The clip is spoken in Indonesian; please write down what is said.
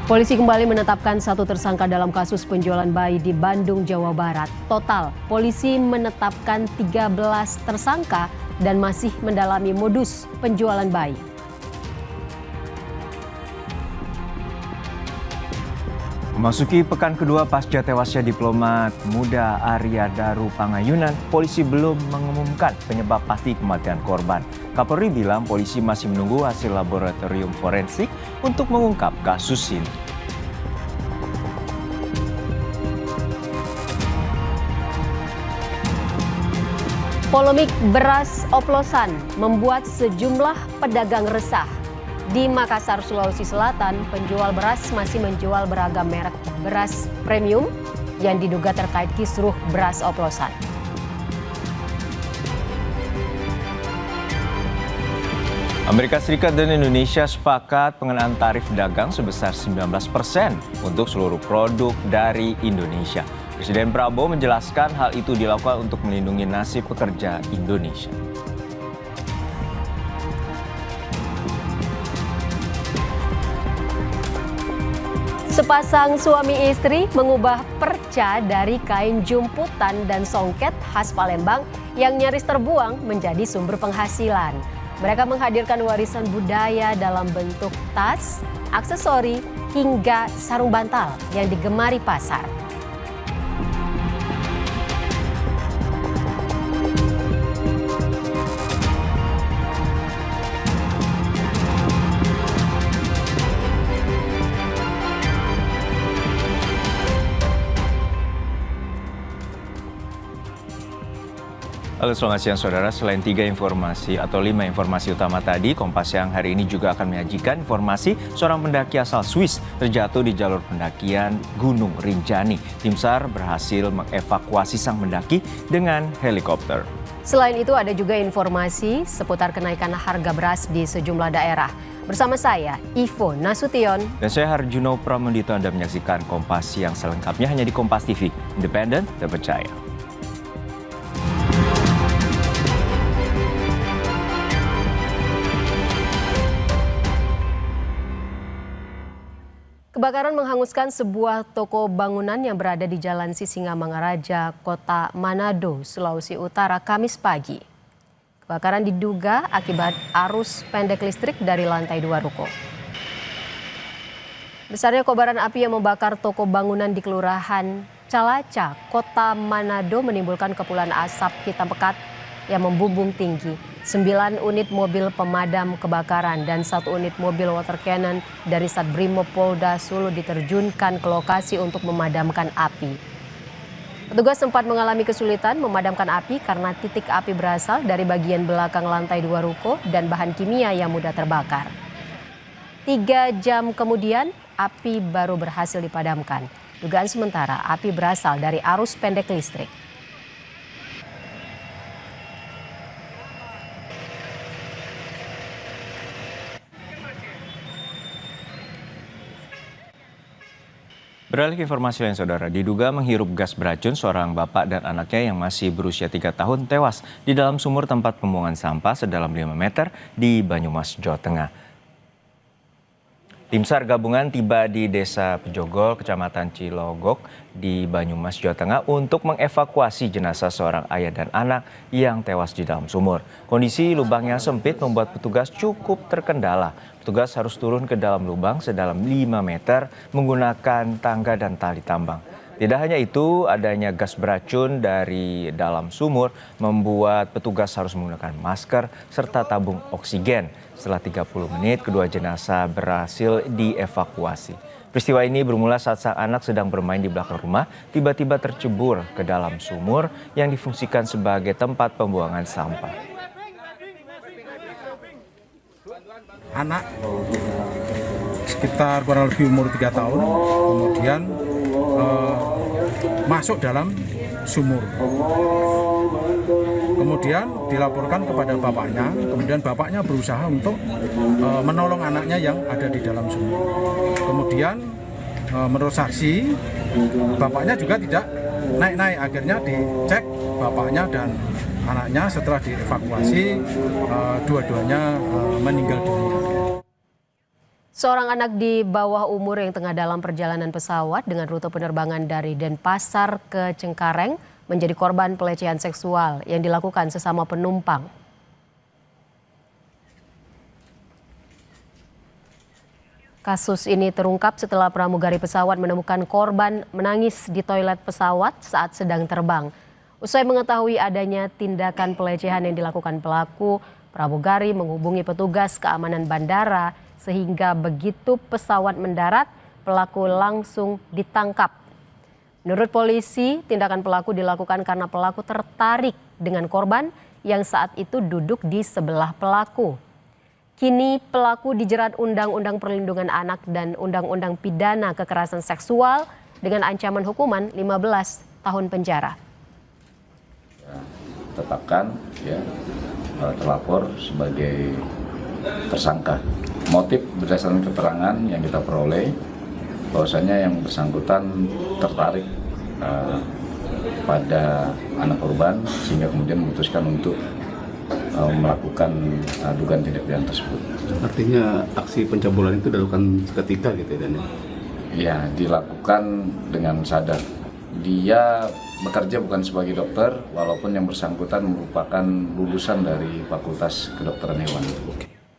Polisi kembali menetapkan satu tersangka dalam kasus penjualan bayi di Bandung, Jawa Barat. Total, polisi menetapkan 13 tersangka dan masih mendalami modus penjualan bayi. Memasuki pekan kedua pasca tewasnya diplomat muda Arya Daru Pangayunan, polisi belum mengumumkan penyebab pasti kematian korban. Kapolri bilang polisi masih menunggu hasil laboratorium forensik untuk mengungkap kasus ini. Polemik beras oplosan membuat sejumlah pedagang resah. Di Makassar, Sulawesi Selatan, penjual beras masih menjual beragam merek beras premium yang diduga terkait kisruh beras oplosan. Amerika Serikat dan Indonesia sepakat pengenaan tarif dagang sebesar 19% untuk seluruh produk dari Indonesia. Presiden Prabowo menjelaskan hal itu dilakukan untuk melindungi nasib pekerja Indonesia. Sepasang suami istri mengubah perca dari kain jumputan dan songket khas Palembang yang nyaris terbuang menjadi sumber penghasilan. Mereka menghadirkan warisan budaya dalam bentuk tas, aksesori, hingga sarung bantal yang digemari pasar. Halo, selamat siang saudara. Selain 5 informasi utama tadi, Kompas Siang hari ini juga akan menyajikan informasi seorang pendaki asal Swiss terjatuh di jalur pendakian Gunung Rinjani. Tim SAR berhasil mengevakuasi sang pendaki dengan helikopter. Selain itu ada juga informasi seputar kenaikan harga beras di sejumlah daerah. Bersama saya, Ivo Nasution. Dan saya Harjuno Pramendito. Anda menyaksikan Kompas Siang selengkapnya hanya di Kompas TV. Independen, terpercaya. Kebakaran menghanguskan sebuah toko bangunan yang berada di Jalan Sisingamangaraja, Kota Manado, Sulawesi Utara, Kamis pagi. Kebakaran diduga akibat arus pendek listrik dari lantai 2 ruko. Besarnya kobaran api yang membakar toko bangunan di Kelurahan Calaca, Kota Manado menimbulkan kepulan asap hitam pekat yang membumbung tinggi. 9 unit mobil pemadam kebakaran dan 1 unit mobil water cannon dari Satbrimob Polda Sulu diterjunkan ke lokasi untuk memadamkan api. Petugas sempat mengalami kesulitan memadamkan api karena titik api berasal dari bagian belakang lantai 2 ruko dan bahan kimia yang mudah terbakar. 3 jam kemudian, api baru berhasil dipadamkan. Dugaan sementara api berasal dari arus pendek listrik. Beralih ke informasi lain saudara, diduga menghirup gas beracun seorang bapak dan anaknya yang masih berusia 3 tahun tewas di dalam sumur tempat pembuangan sampah sedalam 5 meter di Banyumas, Jawa Tengah. Tim SAR gabungan tiba di Desa Pejogol, Kecamatan Cilogok di Banyumas, Jawa Tengah untuk mengevakuasi jenazah seorang ayah dan anak yang tewas di dalam sumur. Kondisi lubang yang sempit membuat petugas cukup terkendala. Petugas harus turun ke dalam lubang sedalam 5 meter menggunakan tangga dan tali tambang. Tidak hanya itu, adanya gas beracun dari dalam sumur membuat petugas harus menggunakan masker serta tabung oksigen. Setelah 30 menit, kedua jenazah berhasil dievakuasi. Peristiwa ini bermula saat sang anak sedang bermain di belakang rumah, tiba-tiba tercebur ke dalam sumur yang difungsikan sebagai tempat pembuangan sampah. Anak sekitar kurang lebih umur 3 tahun, kemudian masuk dalam sumur. Kemudian dilaporkan kepada bapaknya, kemudian bapaknya berusaha untuk menolong anaknya yang ada di dalam sumur. Kemudian menurut saksi, bapaknya juga tidak naik-naik, akhirnya dicek bapaknya dan anaknya setelah dievakuasi, dua-duanya meninggal dunia. Seorang anak di bawah umur yang tengah dalam perjalanan pesawat dengan rute penerbangan dari Denpasar ke Cengkareng menjadi korban pelecehan seksual yang dilakukan sesama penumpang. Kasus ini terungkap setelah pramugari pesawat menemukan korban menangis di toilet pesawat saat sedang terbang. Usai mengetahui adanya tindakan pelecehan yang dilakukan pelaku, pramugari menghubungi petugas keamanan bandara sehingga begitu pesawat mendarat, pelaku langsung ditangkap. Menurut polisi, tindakan pelaku dilakukan karena pelaku tertarik dengan korban yang saat itu duduk di sebelah pelaku. Kini pelaku dijerat Undang-Undang Perlindungan Anak dan Undang-Undang Pidana Kekerasan Seksual dengan ancaman hukuman 15 tahun penjara. Tetapkan ya terlapor sebagai tersangka. Motif berdasarkan keterangan yang kita peroleh bahwasanya yang bersangkutan tertarik pada anak korban sehingga kemudian memutuskan untuk melakukan dugaan tindak pidana tersebut. Artinya aksi pencabulan itu dilakukan seketika gitu ya, Dan? Ya, dilakukan dengan sadar. Dia bekerja bukan sebagai dokter, walaupun yang bersangkutan merupakan lulusan dari Fakultas Kedokteran Hewan.